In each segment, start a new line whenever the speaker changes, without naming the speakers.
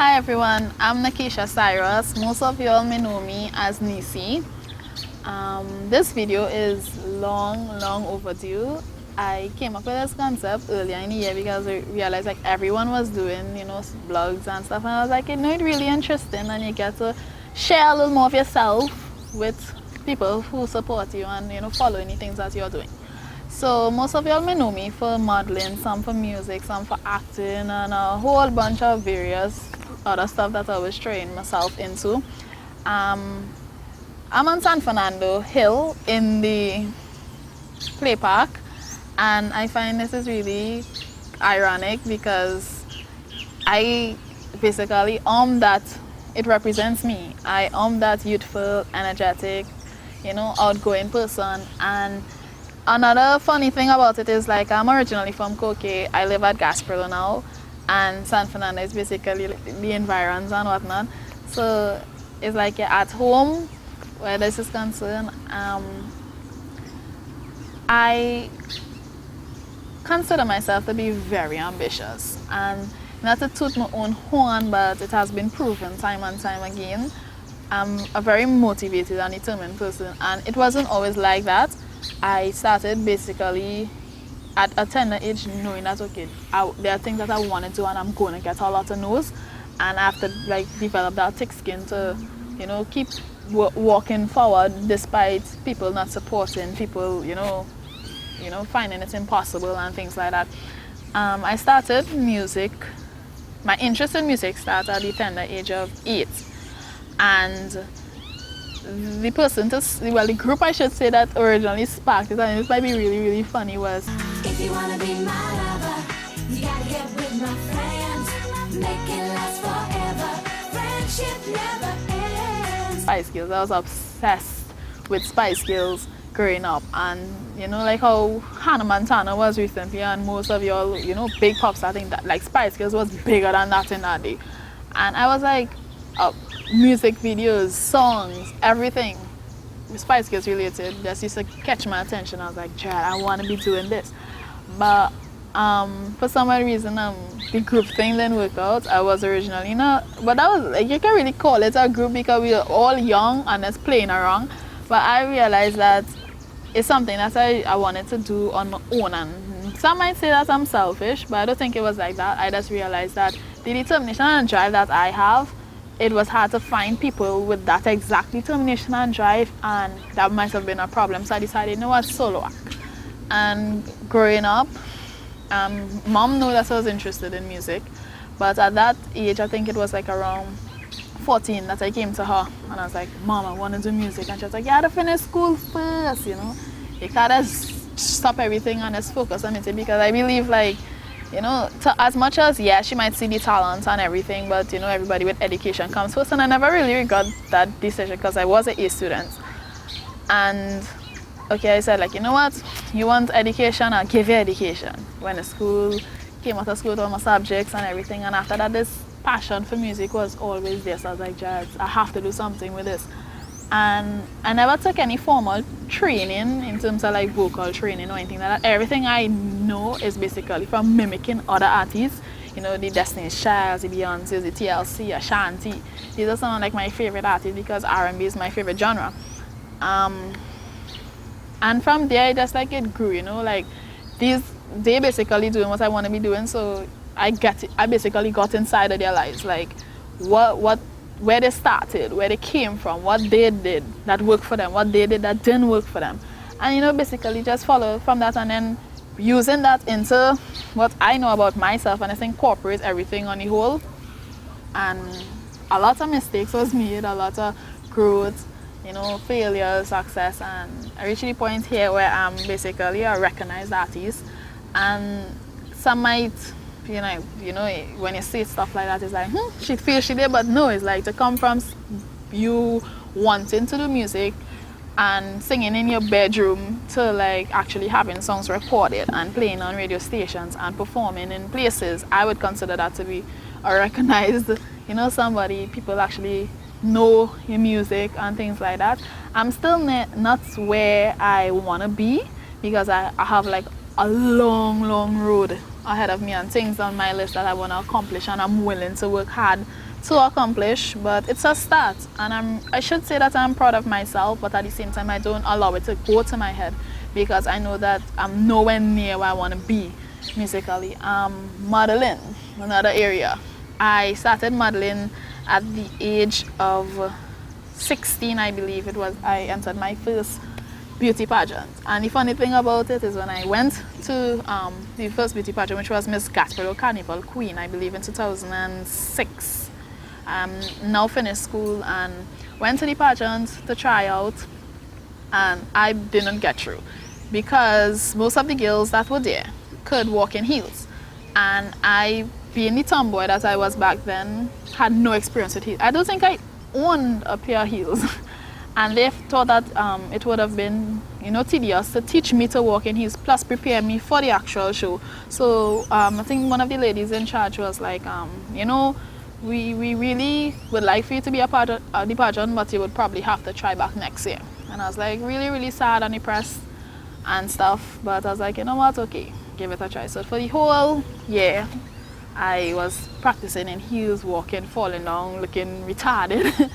Hi everyone, I'm Nakisha Cyrus. Most of y'all may know me as NEICY. This video is long overdue. I came up with this concept earlier in the year because I realized like everyone was doing, blogs and stuff, and I was like, it's really interesting, and you get to share a little more of yourself with people who support you and follow any things that you're doing. So most of y'all may know me for modeling, some for music, some for acting, and a whole bunch of various other stuff that I was trying myself into. I'm on San Fernando Hill in the play park, and I find this is really ironic because I basically that it represents me. I that youthful, energetic, outgoing person. And another funny thing about it is like I'm originally from Koke. I live at Gasparilla now, and San Fernando is basically the environs and whatnot. So it's like you're at home where this is concerned. I consider myself to be very ambitious, and not to toot my own horn, but it has been proven time and time again. I'm a very motivated and determined person, and it wasn't always like that. I started basically at a tender age knowing that okay, there are things that I want to do and I'm going to get a lot of no's, and I have to like develop that thick skin to keep walking forward despite people not supporting, people finding it impossible and things like that. I started music. My interest in music started at the tender age of 8, and the group I should say that originally sparked it, and this might be really funny, was
if you wanna be my lover, you gotta get with my friends, make it last forever, friendship never ends.
Spice Girls. I was obsessed with Spice Girls growing up, and like how Hannah Montana was recently, and most of y'all big pops, I think that like Spice Girls was bigger than that in that day. And I was like, music videos, songs, everything Spice Girls related just used to catch my attention. I was like, Jiles, I want to be doing this. But for some odd reason, the group thing didn't work out. I was originally not, but that was like, you can really call it a group because we were all young and just playing around. But I realized that it's something that I wanted to do on my own, and some might say that I'm selfish, but I don't think it was like that. I just realized that the determination and drive that I have, it was hard to find people with that exact determination and drive, and that might have been a problem. So I decided, solo act. And growing up, mom knew that I was interested in music, but at that age, I think it was like around 14 that I came to her, and I was like, Mom, I want to do music. And she was like, you had to finish school first, you can't just stop everything and just focus on it, because I believe like, as much as, yeah, she might see the talent and everything, but everybody with education comes first, and I never really regret that decision because I was an A student. And okay, I said like, what, you want education, I'll give you education. When the school came out of school with all my subjects and everything, and after that this passion for music was always there. So I was like, Jiles, I have to do something with this. And I never took any formal training in terms of like vocal training or anything like that. Everything I know is basically from mimicking other artists. The Destiny's Child, the Beyonce, the TLC, Ashanti. These are some of like my favorite artists because R&B is my favorite genre. And from there, it just like it grew. Like they basically doing what I want to be doing. So I basically got inside of their lives, like where they started, where they came from, what they did that worked for them, what they did that didn't work for them. And basically just follow from that, and then using that into what I know about myself, and just incorporate everything on the whole. And a lot of mistakes was made, a lot of growth, failure, success, and I reached the point here where I'm basically a recognized artist. And some might when you say stuff like that, it's like, she feels she did, but no, it's like to come from you wanting to do music and singing in your bedroom to like actually having songs recorded and playing on radio stations and performing in places. I would consider that to be a recognized, somebody, people actually know your music and things like that. I'm still not where I want to be because I have like a long road ahead of me and things on my list that I want to accomplish and I'm willing to work hard to accomplish, but it's a start, and I should say that I'm proud of myself, but at the same time I don't allow it to go to my head because I know that I'm nowhere near where I want to be musically. Modeling, another area. I started modeling at the age of 16, I believe it was. I entered my first beauty pageant, and the funny thing about it is when I went to the first beauty pageant, which was Miss Gasparilla Carnival Queen, I believe in 2006. Now finished school and went to the pageant to try out, and I didn't get through because most of the girls that were there could walk in heels, and I, being the tomboy that I was back then, had no experience with heels. I don't think I owned a pair of heels. And they thought that it would have been, tedious to teach me to walk in heels, plus prepare me for the actual show. So I think one of the ladies in charge was like, we really would like for you to be a part of the pageant, but you would probably have to try back next year. And I was like really, really sad and depressed and stuff. But I was like, you know what, okay, give it a try. So for the whole year, I was practicing in heels, walking, falling down, looking retarded.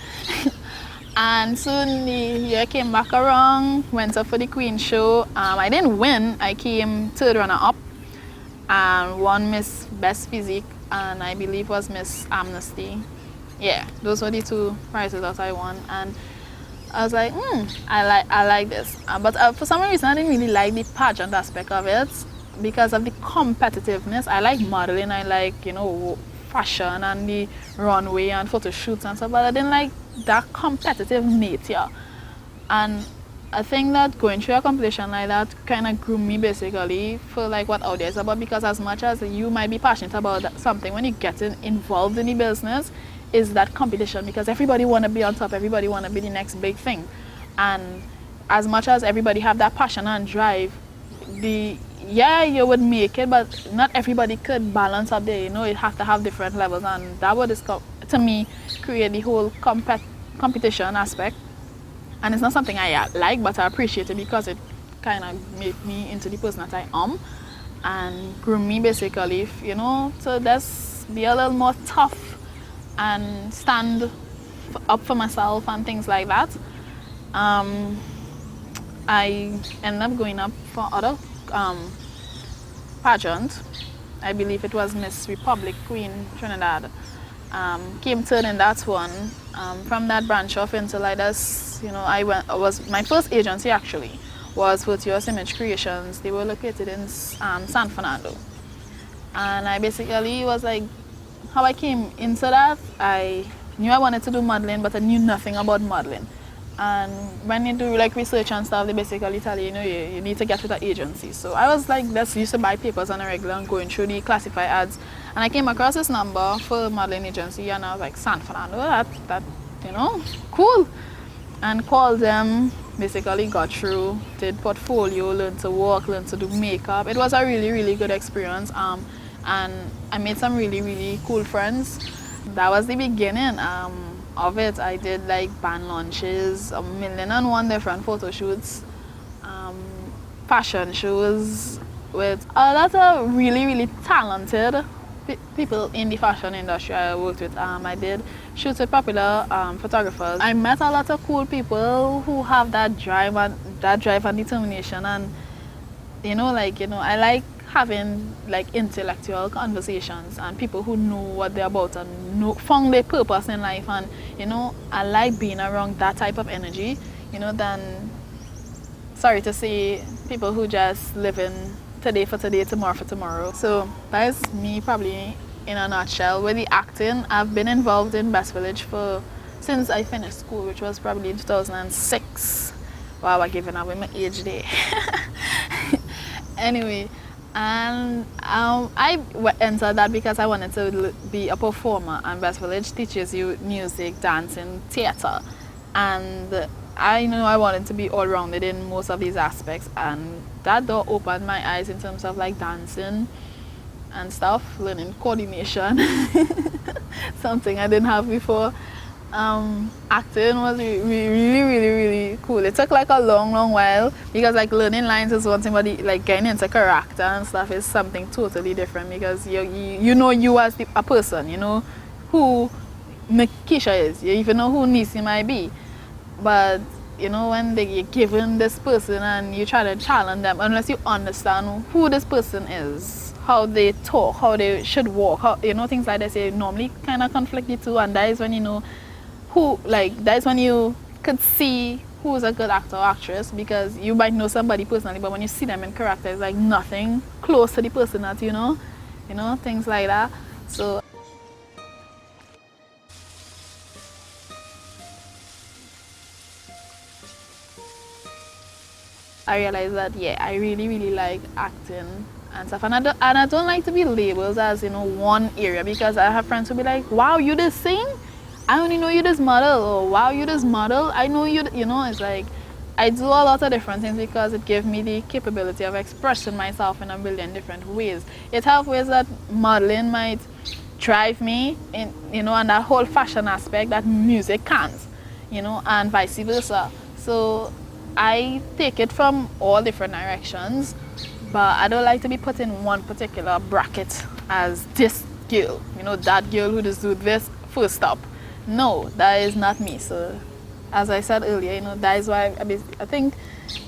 And soon the year came back around, went up for the Queen show. I didn't win, I came third runner up and won Miss Best Physique, and I believe was Miss Amnesty. Yeah, those were the two prizes that I won, and I was like, I like this. But for some reason I didn't really like the pageant aspect of it because of the competitiveness. I like modeling, I like, fashion and the runway and photo shoots and stuff, but I didn't like that competitive nature. And I think that going through a competition like that kind of groomed me basically for like what out there is about, because as much as you might be passionate about something, when you get involved in the business is that competition, because everybody want to be on top, everybody want to be the next big thing. And as much as everybody have that passion and drive, you would make it, but not everybody could balance up there. It have to have different levels, and that would, to me, create the whole competition aspect. And it's not something I like, but I appreciate it because it kind of made me into the person that I am and grew me basically, to just be a little more tough and stand up for myself and things like that. I ended up going up for other pageant. I believe it was Miss Republic Queen Trinidad. Came third in that one. From that branch off into like this, my first agency actually was Virtuous Image Creations. They were located in San Fernando. And I basically was like, how I came into that, I knew I wanted to do modeling, but I knew nothing about modeling. And when you do like research and stuff, they basically tell you, you need to get with an agency. So I was like, just used to buy papers on a regular and going through the classified ads. And I came across this number for a modeling agency, and I was like, San Fernando, that cool. And called them, basically got through, did portfolio, learned to walk, learned to do makeup. It was a really, really good experience. And I made some really, really cool friends. That was the beginning. Of it. I did like band launches, 1,001 different photo shoots, fashion shows with a lot of really, really talented people in the fashion industry I worked with. I did shoots with popular photographers. I met a lot of cool people who have that drive and determination, and I like having like intellectual conversations and people who know what they're about and found their purpose in life, and I like being around that type of energy than, sorry to say, people who just live in today for today, tomorrow for tomorrow. So that is me probably in a nutshell. With the acting, I've been involved in Best Village since I finished school, which was probably in 2006. Wow, I'm giving up with my age there. Anyway, and I entered that because I wanted to be a performer, and Best Village teaches you music, dancing, theater, and I know I wanted to be all-rounded in most of these aspects, and that door opened my eyes in terms of like dancing and stuff, learning coordination, something I didn't have before. Acting was really cool. It took like a long while because like learning lines is one thing, but like getting into character and stuff is something totally different because you know you as a person, you know who Keisha is, you even know who NEICY might be, but you know when you're given this person and you try to challenge them, unless you understand who this person is, how they talk, how they should walk, how, you know, things like that, they normally kind of conflict you too, and that is when you know who, like, that's when you could see who's a good actor or actress, because you might know somebody personally, but when you see them in character, it's like nothing close to the person that you know, things like that. So I realized that, yeah, I really like acting and stuff, and I don't like to be labeled as, you know, one area, because I have friends who be like, wow, you just sing? I only know you this model, or wow, you this model, I know you, you know, it's like, I do a lot of different things because it gives me the capability of expressing myself in a million different ways. It have ways that modeling might drive me in, you know, and that whole fashion aspect that music can't, you know, and vice versa. So I take it from all different directions, but I don't like to be put in one particular bracket as this girl, you know, that girl who just do this first stop. No, that is not me. So as I said earlier, you know, that is why I think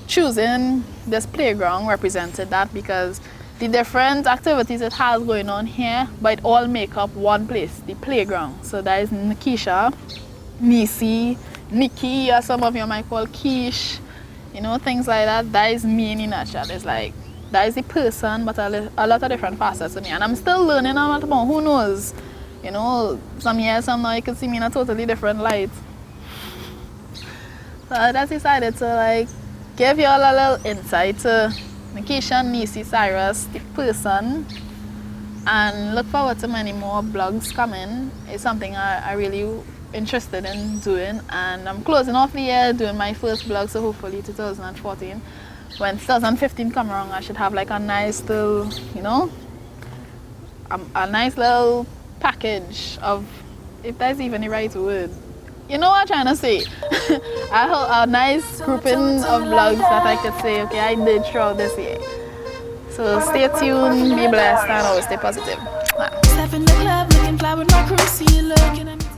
choosing this playground represented that, because the different activities it has going on here, but it all make up one place, the playground. So that is Keisha, NEICY, Nikki, as some of you might call Keish, you know, things like that. That is me in a nutshell. It's like, that is the person, but a lot of different facets of me. And I'm still learning a lot more, who knows? You know, some years from now you can see me in a totally different light. So I just decided to like give you all a little insight to Keisha, NEICY, Cyrus, the person, and look forward to many more vlogs coming. It's something I really interested in doing, and I'm closing off the year doing my first vlog, so hopefully 2014. When 2015 come around, I should have like a nice little, you know, a nice little package of, if that's even the right word, you know what I'm trying to say. I have a nice grouping of vlogs that I could say, okay, I did throughout this year. So stay tuned, be blessed, and always stay positive.
Step in the club, looking fly with my crew, see you looking at me.